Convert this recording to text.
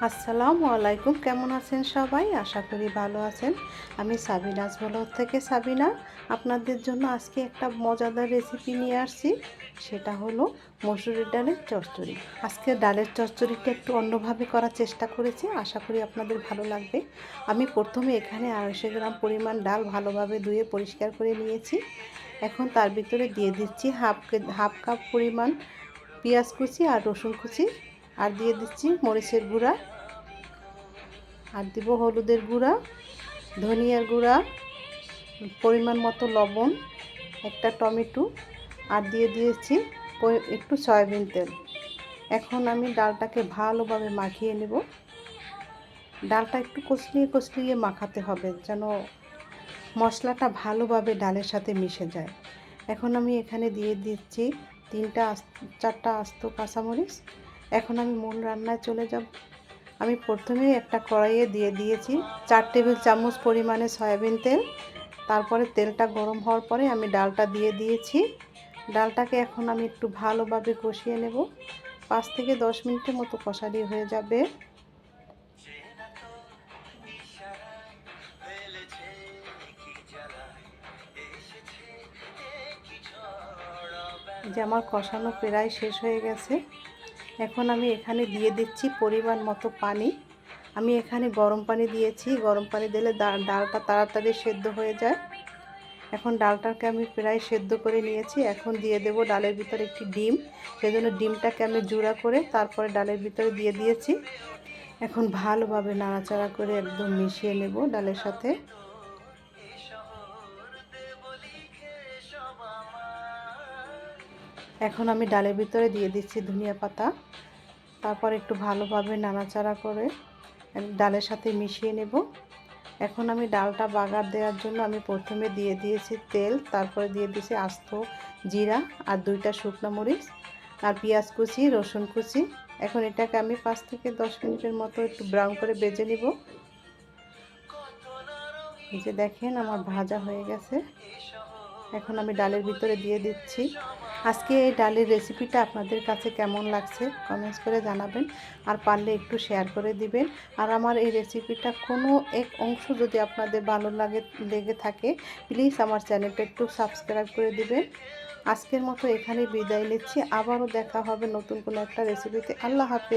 আসসালামু আলাইকুম। কেমন আছেন সবাই? আশা করি ভালো আছেন। আমি সাবিনাজ ব্লগ থেকে সাবিনা। আপনাদের জন্য আজকে একটা মজাদার রেসিপি নিয়ে আসছি। সেটা হলো মসুরের ডালের চচ্চড়ি। আজকে ডালের চচ্চড়িটা একটু অন্যভাবে করার চেষ্টা করেছি। আশা করি আপনাদের ভালো লাগবে। আমি প্রথমে এখানে 250 গ্রাম পরিমাণ ডাল ভালোভাবে ধুয়ে পরিষ্কার করে নিয়েছি। এখন তার ভিতরে দিয়ে দিচ্ছি হাফ কাপ পরিমাণ পেঁয়াজ কুচি আর রসুন কুচি, আর দিয়ে দিচ্ছি মরিচের গুঁড়া, আর দিব হলুদের গুঁড়া, ধনিয়ার গুঁড়া, পরিমাণ মতো লবণ, একটা টমেটো, আর দিয়ে দিয়েছি একটু সয়াবিন তেল। এখন আমি ডালটাকে ভালোভাবে মাখিয়ে নেব। ডালটা একটু কষলিয়ে মাখাতে হবে যেন মশলাটা ভালোভাবে ডালের সাথে মিশে যায়। এখন আমি এখানে দিয়ে দিচ্ছি 4টা আস্ত কাঁচামরিচ। এখন আমি মূল রান্নায় চলে যাব। আমি প্রথমেই একটা কড়াইয়ে দিয়ে দিয়েছি 4 টেবিল চামচ পরিমাণে সয়াবিন তেল। তারপরে তেলটা গরম হওয়ার পরে আমি ডালটা দিয়ে দিয়েছি। ডালটাকে এখন আমি একটু ভালোভাবে কষিয়ে নেব। 5 থেকে 10 মিনিটের মতো কষালি হয়ে যাবে। যে আমার কষানো প্রায় শেষ হয়ে গেছে। এখন আমি এখানে দিয়ে দিচ্ছি পরিমাণ মতো পানি। আমি এখানে গরম পানি দিয়েছি। গরম পানি দিলে ডালটা তাড়াতাড়ি সেদ্ধ হয়ে যায়। এখন ডালটাকে আমি প্রায় সেদ্ধ করে নিয়েছি। এখন দিয়ে দেব ডালের ভিতরে একটি ডিম। সেজন্য ডিমটাকে আমি জুড়া করে তারপরে ডালের ভিতরে দিয়ে দিয়েছি। এখন ভালোভাবে নাড়াচাড়া করে একদম মিশিয়ে নেব ডালের সাথে। এখন আমি ডালের ভিতরে দিয়ে দিচ্ছি ধনিয়া পাতা। তারপর একটু ভালোভাবে নাড়াচাড়া করে ডালের সাথে মিশিয়ে নেব। এখন আমি ডালটা বাগার দেওয়ার জন্য আমি প্রথমে দিয়ে দিয়েছি তেল, তারপরে দিয়ে দিয়েছি আস্ত জিরা আর 2টা শুকনো মরিচ আর পেঁয়াজ কুচি, রসুন কুচি। এখন এটাকে আমি 5 থেকে 10 মিনিটের মতো একটু ব্রাউন করে ভেজে নিব। এই যে দেখেন আমার ভাজা হয়ে গেছে। এখন আমি ডালের ভিতরে দিয়ে দিচ্ছি। আজকে এই ডালের রেসিপিটা আপনাদের কাছে কেমন লাগছে কমেন্টস করে জানাবেন, আর পারলে একটু শেয়ার করে দিবেন। আর আমার এই রেসিপিটা কোনো এক অংশ যদি আপনাদের ভালো লেগে থাকে, প্লিজ আমার চ্যানেলটা একটু সাবস্ক্রাইব করে দিবেন। আজকের মতো এখানেই বিদায় নিচ্ছি। আবারও দেখা হবে নতুন কোনো একটা রেসিপিতে। আল্লাহ হাফেজ।